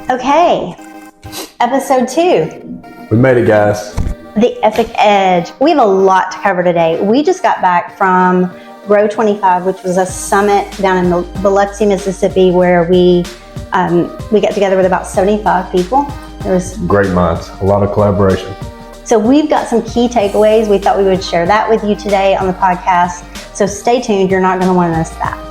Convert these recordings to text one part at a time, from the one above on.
Okay, episode 2. We made it, guys. The Epique Edge. We have a lot to cover today. We just got back from Row 25, which was a summit down in Biloxi, Mississippi, where we got together with about 75 people. There was great minds, a lot of collaboration. So we've got some key takeaways. We thought we would share that with you today on the podcast. So stay tuned. You're not going to want to miss that.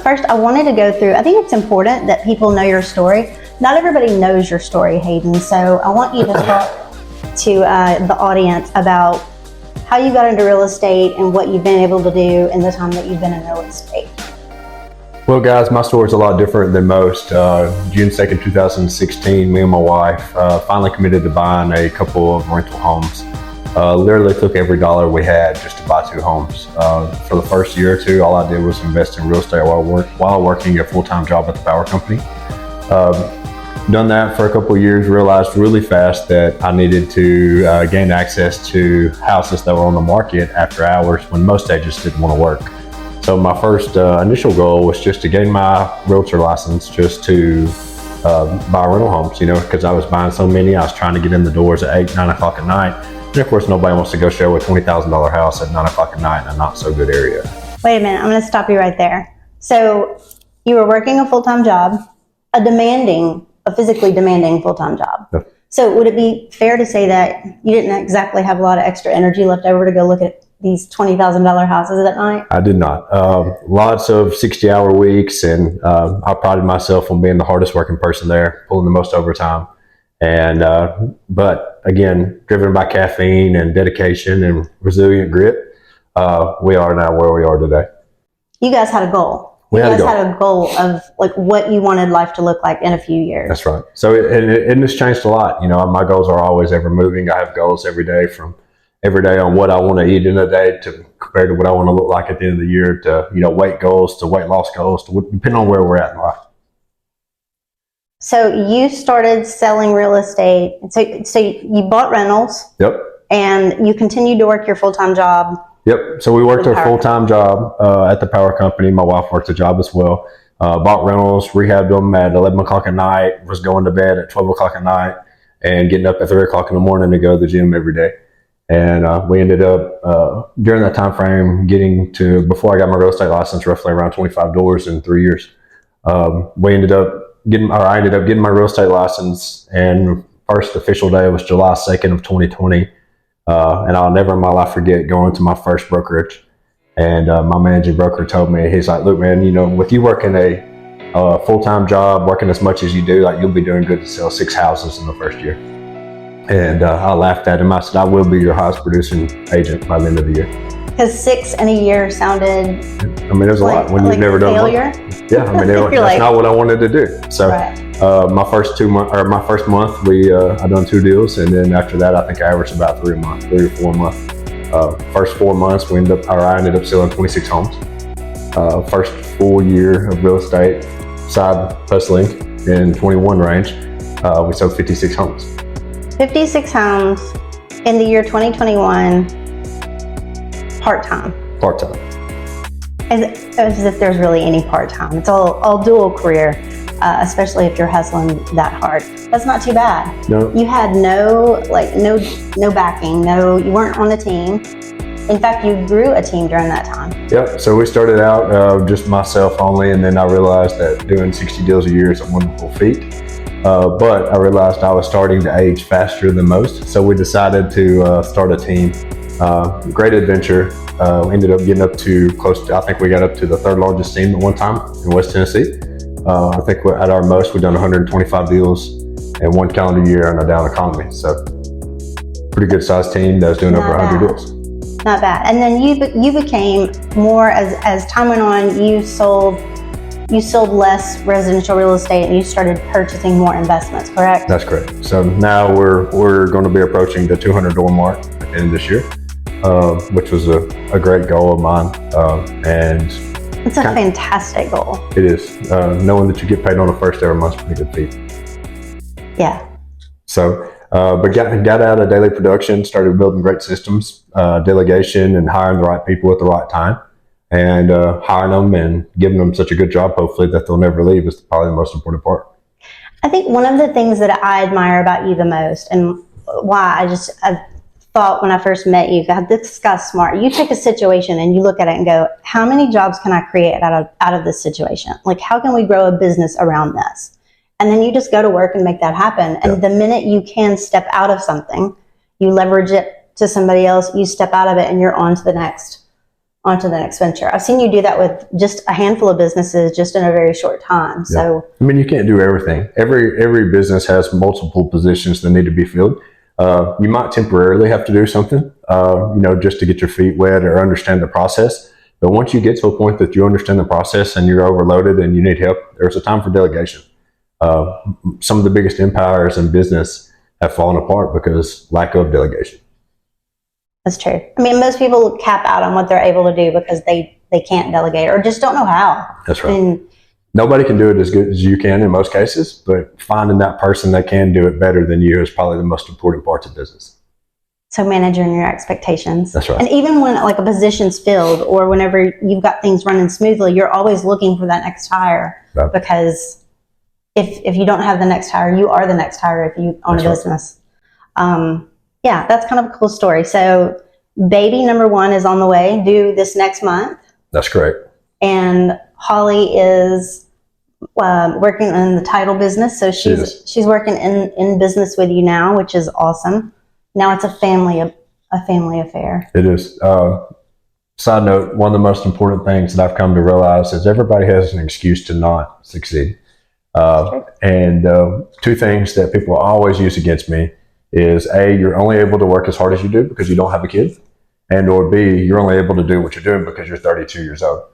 First, I wanted to go through, I think it's important that people know your story. Not everybody knows your story, Hayden, so I want you to talk to the audience about how you got into real estate and what you've been able to do in the time that you've been in real estate. Well, guys, my story is a lot different than most. June 2nd, 2016, me and my wife finally committed to buying a couple of rental homes. Literally took every dollar we had just to buy 2 homes. For the first year or two, all I did was invest in real estate while working a full-time job at the power company. Done that for a couple of years, realized really fast that I needed to gain access to houses that were on the market after hours when most agents didn't want to work. So my first initial goal was just to gain my realtor license, just to buy rental homes, because I was buying so many. I was trying to get in the doors at 8, 9 o'clock at night. And of course, nobody wants to go show a $20,000 house at 9 o'clock at night in a not so good area. Wait a minute, I'm going to stop you right there. So you were working a full-time job, a physically demanding full-time job. Yep. So would it be fair to say that you didn't exactly have a lot of extra energy left over to go look at these $20,000 houses at night? I did not. Lots of 60-hour weeks, and I prided myself on being the hardest working person there, pulling the most overtime. And but again, driven by caffeine and dedication and resilient grit, we are now where we are today. You guys had a goal. You guys had a goal of like what you wanted life to look like in a few years. That's right. So it has changed a lot. My goals are always ever moving. I have goals every day on what I want to eat in a day to compared to what I want to look like at the end of the year, to weight goals, to weight loss goals, to depending on where we're at in life. So you started selling real estate. So you bought rentals. Yep. And you continued to work your full-time job. Yep. So we worked a full-time job at the power company. My wife worked a job as well. Bought rentals, rehabbed them at 11 o'clock at night, was going to bed at 12 o'clock at night, and getting up at 3 o'clock in the morning to go to the gym every day. And we ended up, during that time frame, before I got my real estate license, roughly around 25 doors in 3 years. I ended up getting my real estate license, and first official day was July 2nd of 2020. And I'll never in my life forget going to my first brokerage. And my managing broker told me, he's like, look, man, with you working a full-time job, working as much as you do, like, you'll be doing good to sell 6 houses in the first year. And I laughed at him. I said, I will be your highest producing agent by the end of the year. Because 6 in a year sounded there's a lot when you've never done failure. Yeah, that's not what I wanted to do. So right. My first month, I done 2 deals, and then after that, I think I averaged about 3 or 4 a month. First 4 months, I ended up selling 26 homes. First full year of real estate, side hustling in 21 range, we sold 56 homes. 56 homes in the year 2021, part-time. Part-time. As if there's really any part-time. It's all dual career, especially if you're hustling that hard. That's not too bad. No. You had no backing, you weren't on the team. In fact, you grew a team during that time. Yep, so we started out just myself only, and then I realized that doing 60 deals a year is a wonderful feat. But I realized I was starting to age faster than most, so we decided to start a team. Great adventure. Ended up getting up to I think we got up to the 3rd largest team at one time in West Tennessee. I think at our most, we've done 125 deals in 1 calendar year in a down economy. So pretty good sized team that was doing over 100 deals. Not bad. And then you became more, as time went on, you sold less residential real estate and you started purchasing more investments, correct? That's correct. So now we're going to be approaching the 200 door mark at the end of this year. Which was a great goal of mine, and it's a fantastic goal. It is. Knowing that you get paid on the first ever month's a pretty good feat. Yeah. So But got out of daily production, started building great systems, delegation, and hiring the right people at the right time, and hiring them and giving them such a good job, hopefully, that they'll never leave is probably the most important part. I think one of the things that I admire about you the most, and why I thought when I first met you, God, this guy's smart. You take a situation and you look at it and go, how many jobs can I create out of this situation? Like, how can we grow a business around this? And then you just go to work and make that happen. And the minute you can step out of something, you leverage it to somebody else, you step out of it and you're on to the next venture. I've seen you do that with just a handful of businesses just in a very short time. So, I mean, you can't do everything. Every business has multiple positions that need to be filled. You might temporarily have to do something, just to get your feet wet or understand the process. But once you get to a point that you understand the process and you're overloaded and you need help, there's a time for delegation. Some of the biggest empires in business have fallen apart because lack of delegation. That's true. I mean, most people cap out on what they're able to do because they can't delegate or just don't know how. That's right. Nobody can do it as good as you can in most cases, but finding that person that can do it better than you is probably the most important part of business. So managing your expectations. That's right. And even when like a position's filled or whenever you've got things running smoothly, you're always looking for that next hire, right? Because if you don't have the next hire, you are the next hire if you own a business. Yeah, that's kind of a cool story. So baby number 1 is on the way, due this next month. That's correct. And Holly is working in the title business. So she's working in business with you now, which is awesome. Now it's a family affair. It is. Side note, one of the most important things that I've come to realize is everybody has an excuse to not succeed. And 2 things that people always use against me is A, you're only able to work as hard as you do because you don't have a kid, and or B, you're only able to do what you're doing because you're 32 years old.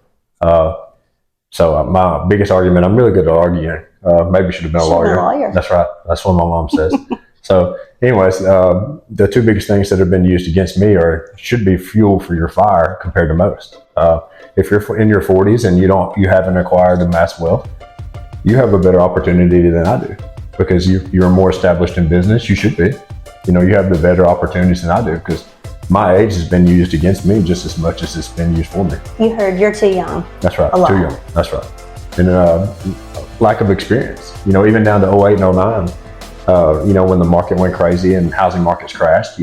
So my biggest argument, I'm really good at arguing. Maybe should have been a lawyer. That's right. That's what my mom says. So anyways, the 2 biggest things that have been used against me should be fuel for your fire compared to most. If you're in your 40s and you haven't acquired a mass wealth, you have a better opportunity than I do because you're more established in business. You should be. You have the better opportunities than I do because my age has been used against me just as much as it's been used for me. You heard you're too young. That's right. Too young. That's right. And lack of experience. Even down to 08 and 09, when the market went crazy and housing markets crashed,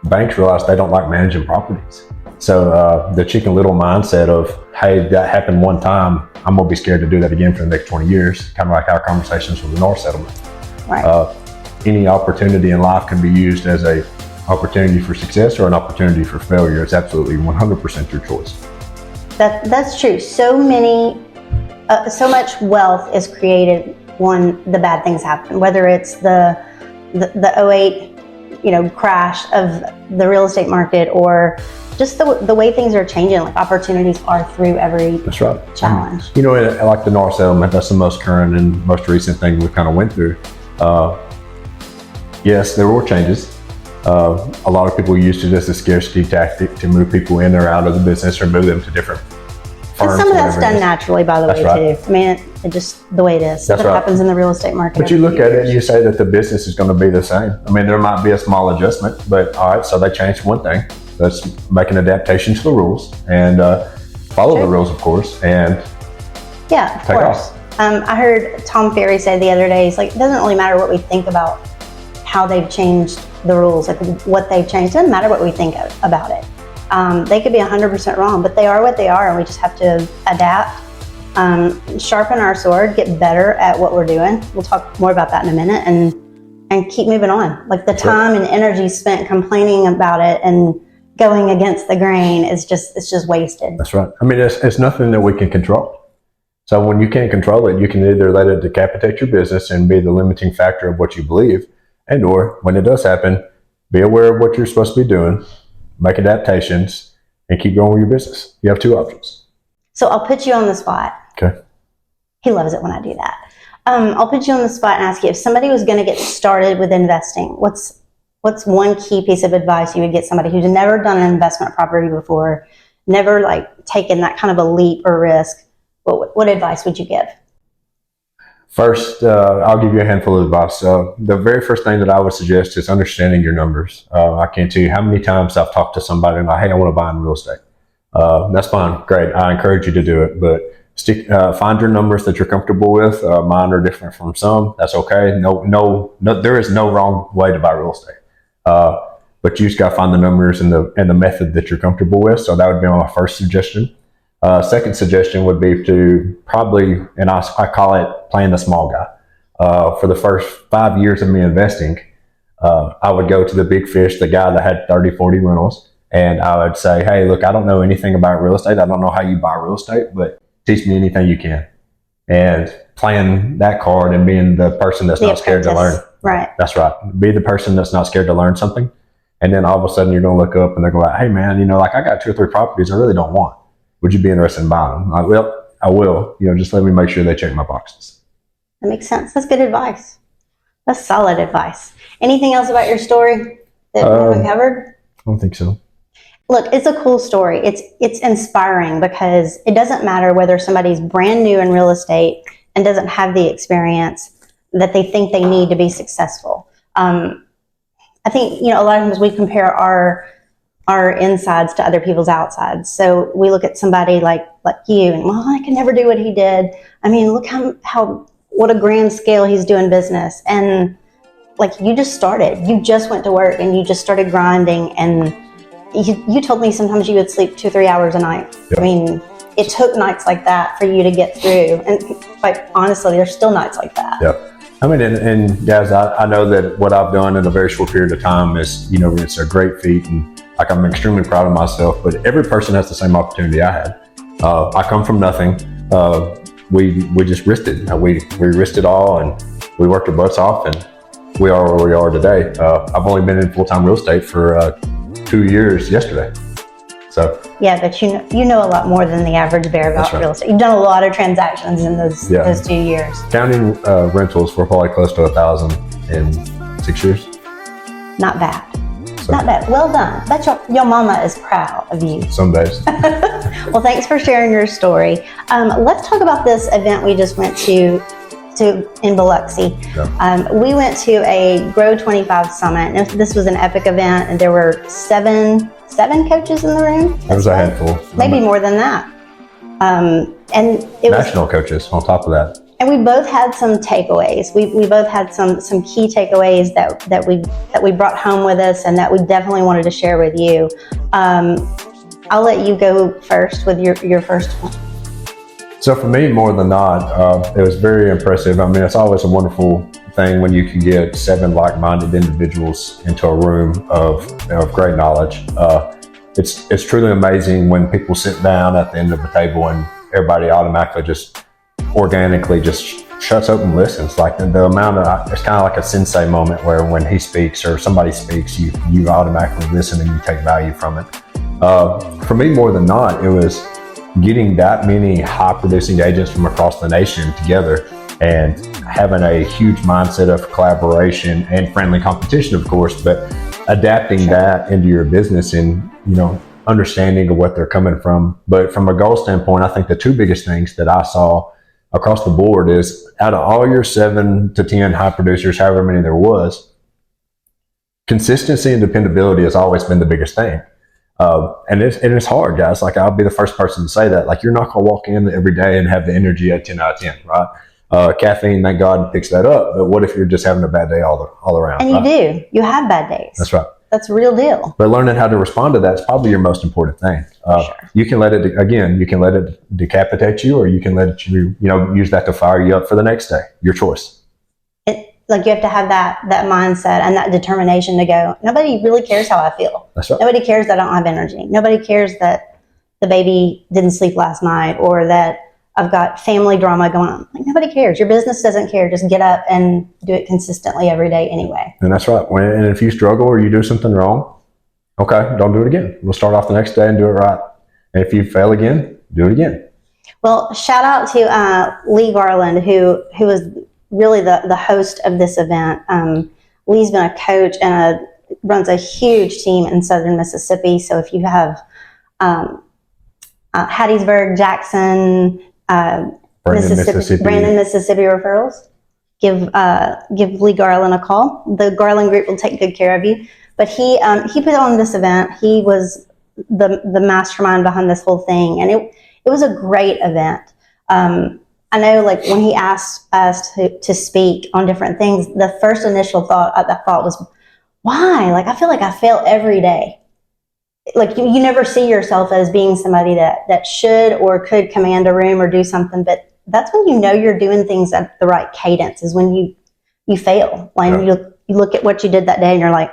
banks realized they don't like managing properties. So the Chicken Little mindset of, hey, that happened one time, I'm going to be scared to do that again for the next 20 years, kind of like our conversations with the North Settlement. Right. Any opportunity in life can be used as a opportunity for success or an opportunity for failure. It's absolutely 100% your choice. That's true. So much wealth is created when the bad things happen, whether it's the 08 crash of the real estate market or just the way things are changing. Like opportunities are through every challenge. Like the North Settlement, that's the most current and most recent thing we kind of went through. Yes, there were changes. A lot of people used it as a scarcity tactic to move people in or out of the business or move them to different firms. Some of that's done naturally, by the way, too. I mean, it just the way it is. That's what happens in the real estate market. But you look at it and you say that the business is going to be the same. I mean, there might be a small adjustment, but all right, so they changed one thing. Let's make an adaptation to the rules and follow the rules, of course, and of course. I heard Tom Ferry say the other day, he's like, it doesn't really matter what we think about how they've changed the rules, like what they've changed. It doesn't matter what we think about it. They could be 100% wrong, but they are what they are, and we just have to adapt, sharpen our sword, get better at what we're doing. We'll talk more about that in a minute, and keep moving on. Like the time and energy spent complaining about it and going against the grain it's just wasted. That's right. I mean, it's nothing that we can control. So when you can't control it, you can either let it decapitate your business and be the limiting factor of what you believe, and or when it does happen, be aware of what you're supposed to be doing, make adaptations, and keep going with your business. You have 2 options. So I'll put you on the spot. Okay. He loves it when I do that. I'll put you on the spot and ask you, if somebody was going to get started with investing, what's one key piece of advice you would get somebody who's never done an investment property before, never taken that kind of a leap or risk? What advice would you give? First, I'll give you a handful of advice. The very first thing that I would suggest is understanding your numbers. I can't tell you how many times I've talked to somebody and like, hey, I want to buy in real estate. That's fine. Great. I encourage you to do it, but find your numbers that you're comfortable with. Mine are different from some. That's okay. No, there is no wrong way to buy real estate. But you just got to find the numbers and the method that you're comfortable with. So that would be my first suggestion. Second suggestion would be to probably, and I call it playing the small guy. For the first 5 years of me investing, I would go to the big fish, the guy that had 30, 40 rentals, and I would say, hey, look, I don't know anything about real estate. I don't know how you buy real estate, but teach me anything you can. And playing that card and being the person that's not scared to learn. Right. That's right. Be the person that's not scared to learn something. And then all of a sudden you're going to look up and they're going, hey man, like I got 2 or 3 properties I really don't want. Would you be interested in buying them? Like, well, I will. Just let me make sure they check my boxes. That makes sense. That's good advice. That's solid advice. Anything else about your story that we haven't covered? I don't think so. Look, it's a cool story. It's inspiring because it doesn't matter whether somebody's brand new in real estate and doesn't have the experience that they think they need to be successful. I think, a lot of times we compare our insides to other people's outsides. So we look at somebody like you and, well, I can never do what he did. I mean, look what a grand scale he's doing business. And like, you just started, you just went to work and you just started grinding. And you told me sometimes you would sleep 2-3 hours a night. Yep. I mean, it took nights like that for you to get through. And quite honestly, there's still nights like that. Yep. I mean, and guys, I know that what I've done in a very short period of time is, it's a great feat, and like I'm extremely proud of myself. But every person has the same opportunity I had. I come from nothing. We just risked it. We risked it all, and we worked our butts off, and we are where we are today. I've only been in full-time real estate for 2 years yesterday. So yeah, but you know a lot more than the average bear about real estate. You've done a lot of transactions in those 2 years. Counting rentals, we're probably close to 1,000 in 6 years. Not bad. So, not bad. Well done. Bet your mama is proud of you. Some days. Well, thanks for sharing your story. Let's talk about this event we just went to in Biloxi. Yeah. We went to a Grow 25 Summit. And this was an epic event, and there were seven coaches in the room. There was a handful. Maybe more than that. And it national coaches on top of that. And we both had some takeaways. We both had some key takeaways that we brought home with us, and that we definitely wanted to share with you. I'll let you go first with your first one. So for me, more than not, it was very impressive. I mean, it's always a wonderful thing when you can get 7 like-minded individuals into a room of great knowledge. It's truly amazing when people sit down at the end of the table and everybody automatically just organically just shuts up and listens. Like the amount of, it's kind of like a sensei moment where when he speaks or somebody speaks, you automatically listen and you take value from it. For me, more than not, it was getting that many high producing agents from across the nation together and having a huge mindset of collaboration and friendly competition, of course, but adapting that into your business and, understanding of what they're coming from. But from a goal standpoint, I think the 2 biggest things that I saw across the board is out of all your 7 to 10 high producers, however many there was, consistency and dependability has always been the biggest thing. And it's hard, guys. Like, I'll be the first person to say that. Like, you're not going to walk in every day and have the energy at 10 out of 10, right? Caffeine, thank God, picks that up. But what if you're just having a bad day all around? And right? You do. You have bad days. That's right. That's a real deal. But learning how to respond to that is probably your most important thing. Sure. You can let it decapitate you, or you can let it, use that to fire you up for the next day. Your choice. Like, you have to have that mindset and that determination to go, nobody really cares how I feel. That's right. Nobody cares that I don't have energy. Nobody cares that the baby didn't sleep last night, or that I've got family drama going on. Like, nobody cares. Your business doesn't care. Just get up and do it consistently every day anyway. And that's right. And if you struggle or you do something wrong, okay, don't do it again. We'll start off the next day and do it right. And if you fail again, do it again. Well, shout out to Lee Garland, who was really the host of this event. Lee's been a coach and runs a huge team in Southern Mississippi. So if you have Hattiesburg, Jackson, Brandon, Mississippi referrals. Give Lee Garland a call. The Garland Group will take good care of you. But he put on this event. He was the mastermind behind this whole thing, and it was a great event. I know, like, when he asked us to speak on different things, the first initial thought was, why? Like, I feel like I fail every day. Like, you never see yourself as being somebody that should or could command a room or do something, but that's when you know you're doing things at the right cadence, is when you fail. Like, you look at what you did that day and you're like,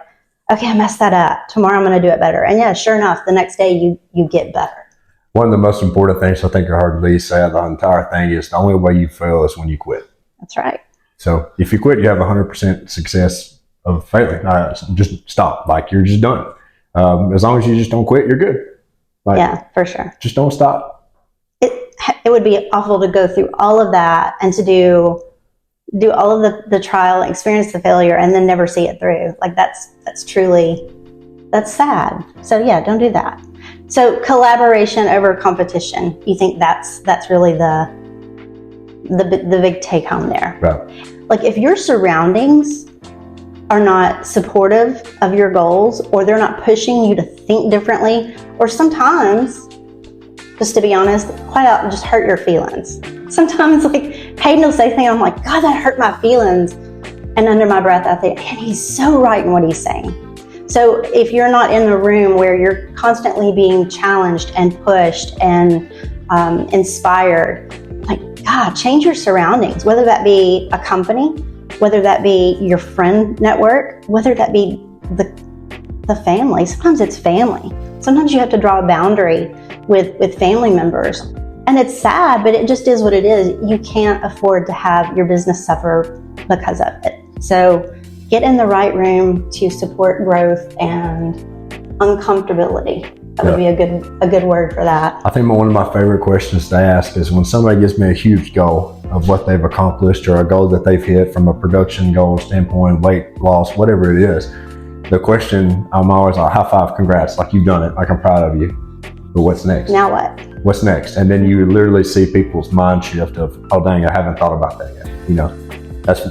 okay, I messed that up. Tomorrow I'm going to do it better. And yeah, sure enough, the next day you get better. One of the most important things I think I heard Lee say the entire thing is the only way you fail is when you quit. That's right. So if you quit, you have 100% success of failing. Just stop. Like, you're just done. As long as you just don't quit, you're good. Like, yeah, for sure. Just don't stop. It would be awful to go through all of that and to do all of the trial, experience the failure, and then never see it through. Like, that's sad. So yeah, don't do that. So collaboration over competition. You think that's really the big take home there. Right. Like, if your surroundings are not supportive of your goals, or they're not pushing you to think differently, or sometimes, just to be honest, quite out just hurt your feelings. Sometimes, like, Hayden will say things, I'm like, God, that hurt my feelings. And under my breath, I think, man, he's so right in what he's saying. So if you're not in the room where you're constantly being challenged and pushed and inspired, like, God, change your surroundings, whether that be a company, whether that be your friend network, whether that be the family. Sometimes it's family. Sometimes you have to draw a boundary with family members. And it's sad, but it just is what it is. You can't afford to have your business suffer because of it. So get in the right room to support growth and uncomfortability. That would be a good word for that. I think one of my favorite questions to ask is when somebody gives me a huge goal of what they've accomplished, or a goal that they've hit from a production goal standpoint, weight loss, whatever it is. The question, I'm always like, high five, congrats, like, you've done it, like, I'm proud of you. But what's next? Now what? What's next? And then you literally see people's mind shift of, oh dang, I haven't thought about that yet. You know, that's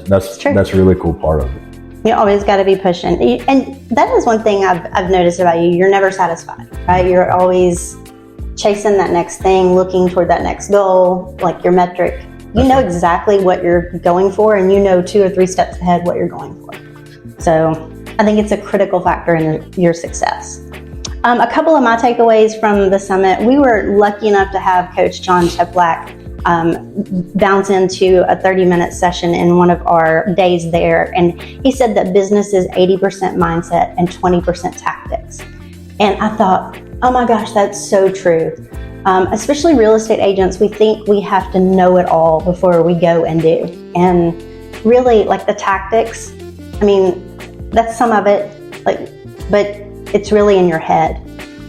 a really cool part of it. You always got to be pushing. And that is one thing I've noticed about you. You're never satisfied, right? You're always chasing that next thing, looking toward that next goal, like your metric. You know exactly what you're going for, and you know 2 or 3 steps ahead what you're going for. So I think it's a critical factor in your success. A couple of my takeaways from the summit: we were lucky enough to have Coach John Cheplack bounce into a 30-minute session in one of our days there. And he said that business is 80% mindset and 20% tactics. And I thought, oh my gosh, that's so true. Especially real estate agents, we think we have to know it all before we go and do. And really, like, the tactics, I mean, that's some of it, like, but it's really in your head.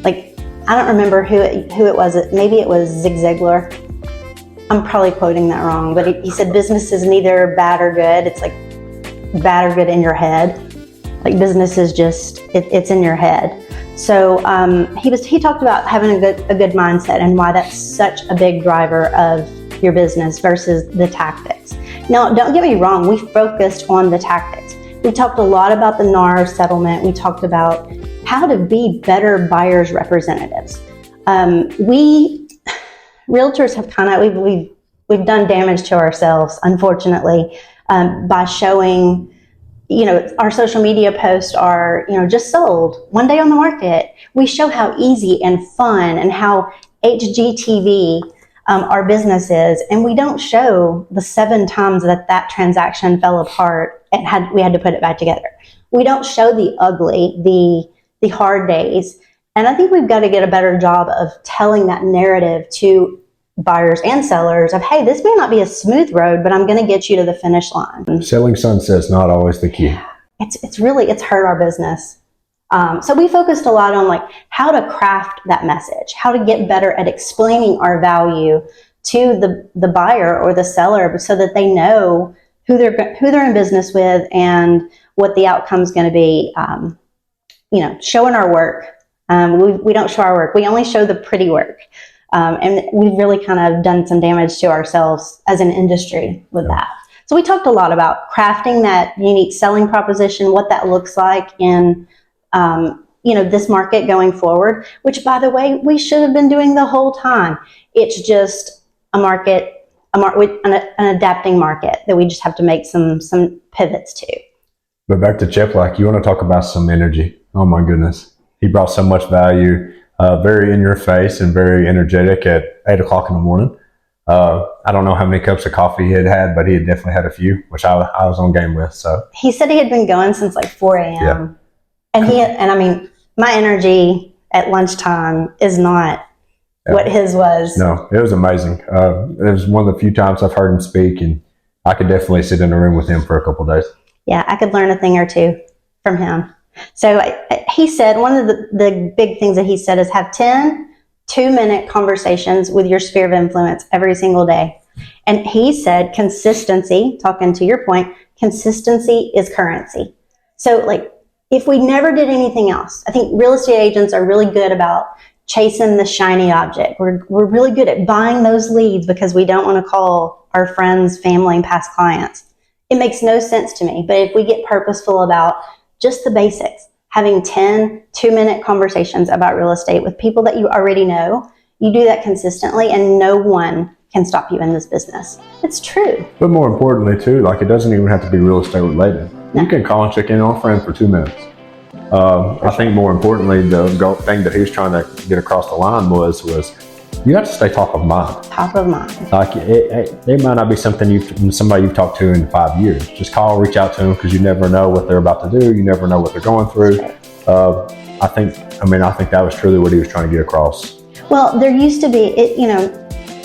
Like, I don't remember who it was. Maybe it was Zig Ziglar. I'm probably quoting that wrong, but he said business is neither bad or good. It's like bad or good in your head. Like, business is just, it's in your head. So he talked about having a good mindset and why that's such a big driver of your business versus the tactics. Now, don't get me wrong, we focused on the tactics. We talked a lot about the NAR settlement. We talked about how to be better buyers representatives. Realtors have we've done damage to ourselves, unfortunately, by showing, our social media posts are, just sold, one day on the market. We show how easy and fun and how HGTV our business is, and we don't show the 7 times that transaction fell apart and we had to put it back together. We don't show the ugly, the hard days. And I think we've got to get a better job of telling that narrative to buyers and sellers of, hey, this may not be a smooth road, but I'm going to get you to the finish line. Selling sunset's not always the key. It's hurt our business. So we focused a lot on, like, how to craft that message, how to get better at explaining our value to the buyer or the seller so that they know who they're in business with and what the outcome's going to be. Showing our work. We don't show our work. We only show the pretty work. And we've really kind of done some damage to ourselves as an industry with that. So we talked a lot about crafting that unique selling proposition, what that looks like in this market going forward, which, by the way, we should have been doing the whole time. It's just an adapting market that we just have to make some pivots to. But back to Cheplack, you want to talk about some energy. Oh my goodness. He brought so much value, very in your face and very energetic at 8 o'clock in the morning. I don't know how many cups of coffee he had, but he had definitely had a few, which I was on game with. So he said he had been going since like 4 a.m. Yeah. And I mean, my energy at lunchtime is not what his was. No, it was amazing. It was one of the few times I've heard him speak, and I could definitely sit in a room with him for a couple of days. Yeah, I could learn a thing or two from him. So he said, one of the big things that he said is have 10 2-minute conversations with your sphere of influence every single day. And he said consistency, talking to your point, consistency is currency. So like, if we never did anything else, I think real estate agents are really good about chasing the shiny object. We're really good at buying those leads because we don't want to call our friends, family, and past clients. It makes no sense to me. But if we get purposeful about just the basics, having 10 2-minute conversations about real estate with people that you already know, you do that consistently and no one can stop you in this business. It's true. But more importantly too, like it doesn't even have to be real estate related. No. You can call and check in on a friend for 2 minutes. I think more importantly, the thing that he was trying to get across the line was you have to stay top of mind. Top of mind. Like it might not be something somebody you've talked to in 5 years. Just call, reach out to them because you never know what they're about to do. You never know what they're going through. I think that was truly what he was trying to get across. Well, there used to be,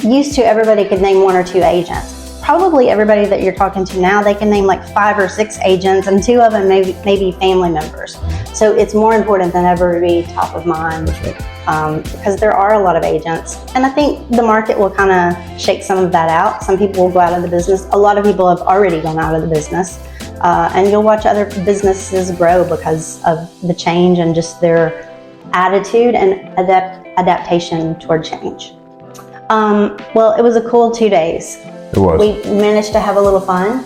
used to everybody could name 1 or 2 agents. Probably everybody that you're talking to now, they can name like 5 or 6 agents, and 2 of them maybe family members. So it's more important than ever to be top of mind. Because there are a lot of agents, and I think the market will kind of shake some of that out. Some people will go out of the business. A lot of people have already gone out of the business, and you'll watch other businesses grow because of the change and just their attitude and adaptation toward change. Well, it was a cool 2 days. It was. We managed to have a little fun.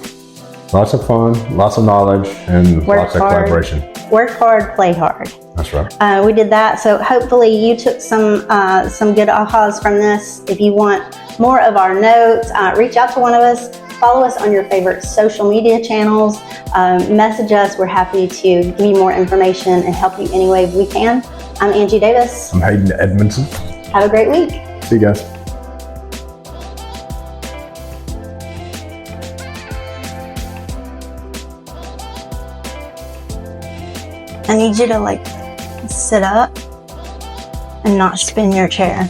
Lots of fun, lots of knowledge, and lots of collaboration. Work hard, play hard. That's right. We did that. So hopefully you took some good ahas from this. If you want more of our notes, reach out to one of us. Follow us on your favorite social media channels. Message us. We're happy to give you more information and help you any way we can. I'm Angie Davis. I'm Hayden Edmondson. Have a great week. See you guys. I need you to sit up and not spin your chair.